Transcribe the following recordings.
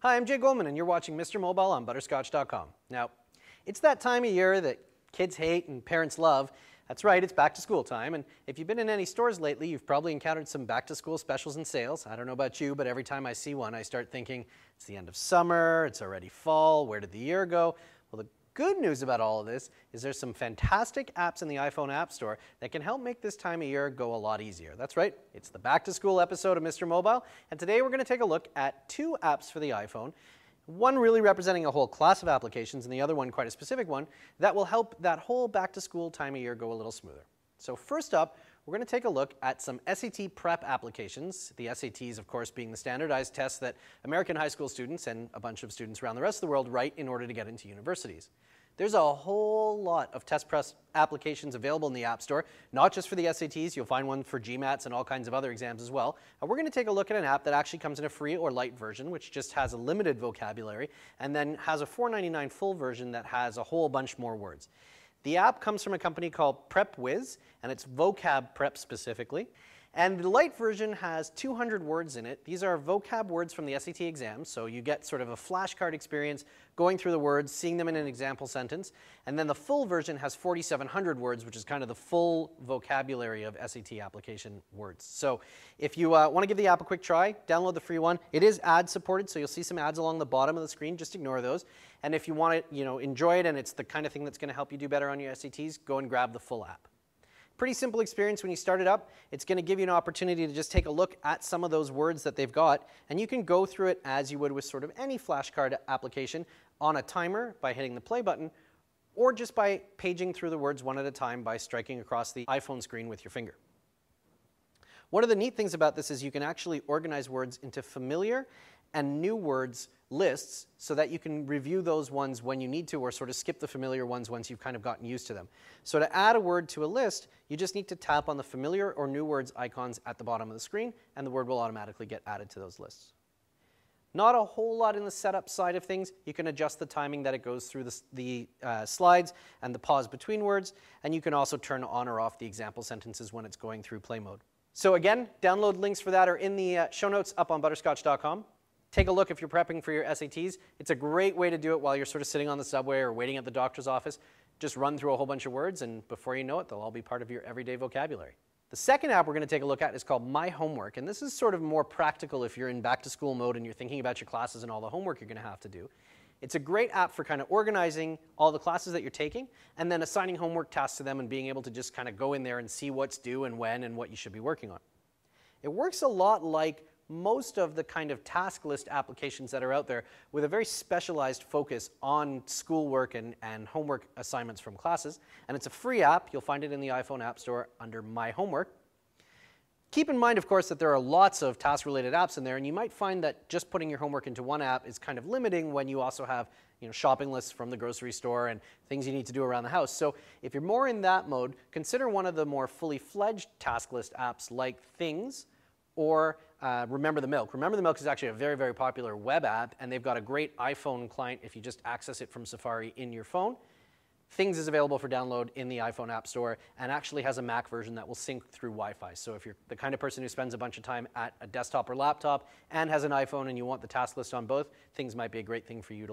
Hi, I'm Jay Goldman, and you're watching Mr. Mobile on Butterscotch.com. Now, it's that time of year that kids hate and parents love. That's right, it's back to school time, and if you've been in any stores lately, you've probably encountered some back to school specials and sales. I don't know about you, but every time I see one, I start thinking, it's the end of summer, it's already fall, where did the year go? Well, the good news about all of this is there's some fantastic apps in the iPhone App Store that can help make this time of year go a lot easier. That's right, it's the back to school episode of Mr. Mobile, and today we're going to take a look at two apps for the iPhone. One really representing a whole class of applications and the other one quite a specific one that will help that whole back to school time of year go a little smoother. So first up, we're going to take a look at some SAT prep applications. The SATs, of course, being the standardized tests that American high school students and a bunch of students around the rest of the world write in order to get into universities. There's a whole lot of test prep applications available in the App Store, not just for the SATs. You'll find one for GMATs and all kinds of other exams as well. And we're going to take a look at an app that actually comes in a free or light version, which just has a limited vocabulary, and then has a $4.99 full version that has a whole bunch more words. The app comes from a company called PrepWiz, and it's vocab prep specifically. And the light version has 200 words in it. These are vocab words from the SAT exam, so you get sort of a flashcard experience going through the words, seeing them in an example sentence. And then the full version has 4,700 words, which is kind of the full vocabulary of SAT application words. So if you want to give the app a quick try, download the free one. It is ad supported, so you'll see some ads along the bottom of the screen. Just ignore those. And if you want to enjoy it and it's the kind of thing that's going to help you do better on your SATs, go and grab the full app. Pretty simple experience when you start it up. It's going to give you an opportunity to just take a look at some of those words that they've got, and you can go through it as you would with sort of any flashcard application on a timer by hitting the play button, or just by paging through the words one at a time by striking across the iPhone screen with your finger. One of the neat things about this is you can actually organize words into familiar and new words lists so that you can review those ones when you need to, or sort of skip the familiar ones once you've kind of gotten used to them. So to add a word to a list, you just need to tap on the familiar or new words icons at the bottom of the screen, and the word will automatically get added to those lists. Not a whole lot in the setup side of things. You can adjust the timing that it goes through the slides and the pause between words, and you can also turn on or off the example sentences when it's going through play mode. So again, download links for that are in the show notes up on Butterscotch.com. Take a look if you're prepping for your SATs. It's a great way to do it while you're sort of sitting on the subway or waiting at the doctor's office. Just run through a whole bunch of words, and before you know it, they'll all be part of your everyday vocabulary. The second app we're going to take a look at is called My Homework, and this is sort of more practical if you're in back-to-school mode and you're thinking about your classes and all the homework you're going to have to do. It's a great app for kind of organizing all the classes that you're taking and then assigning homework tasks to them and being able to just kind of go in there and see what's due and when and what you should be working on. It works a lot like most of the kind of task list applications that are out there, with a very specialized focus on schoolwork and homework assignments from classes. And it's a free app. You'll find it in the iPhone App Store under My Homework. Keep in mind, of course, that there are lots of task-related apps in there, and you might find that just putting your homework into one app is kind of limiting when you also have shopping lists from the grocery store and things you need to do around the house. So if you're more in that mode, consider one of the more fully fledged task list apps like Things, or Remember the Milk. Remember the Milk is actually a very, very popular web app, and they've got a great iPhone client if you just access it from Safari in your phone. Things is available for download in the iPhone App Store and actually has a Mac version that will sync through Wi-Fi. So if you're the kind of person who spends a bunch of time at a desktop or laptop and has an iPhone and you want the task list on both, Things might be a great thing for you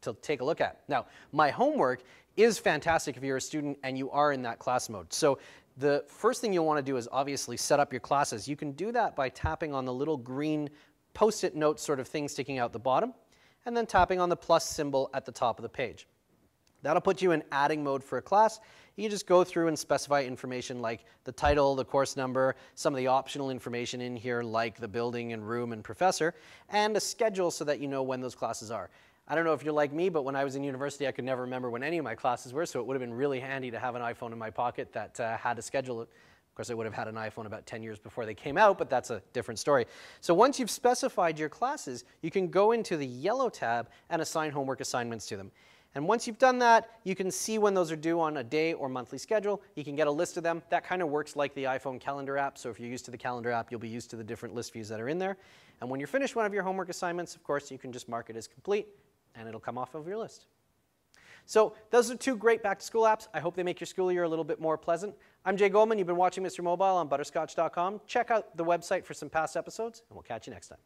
to take a look at. Now, My Homework is fantastic if you're a student and you are in that class mode. So the first thing you'll want to do is obviously set up your classes. You can do that by tapping on the little green post-it note sort of thing sticking out the bottom, and then tapping on the plus symbol at the top of the page. That'll put you in adding mode for a class. You just go through and specify information like the title, the course number, some of the optional information in here like the building and room and professor, and a schedule so that you know when those classes are. I don't know if you're like me, but when I was in university, I could never remember when any of my classes were, so it would have been really handy to have an iPhone in my pocket that had a schedule. Of course, I would have had an iPhone about 10 years before they came out, but that's a different story. So once you've specified your classes, you can go into the yellow tab and assign homework assignments to them. And once you've done that, you can see when those are due on a day or monthly schedule. You can get a list of them. That kind of works like the iPhone calendar app. So if you're used to the calendar app, you'll be used to the different list views that are in there. And when you're finished one of your homework assignments, of course, you can just mark it as complete, and it'll come off of your list. So those are two great back-to-school apps. I hope they make your school year a little bit more pleasant. I'm Jay Goldman. You've been watching Mr. Mobile on Butterscotch.com. Check out the website for some past episodes, and we'll catch you next time.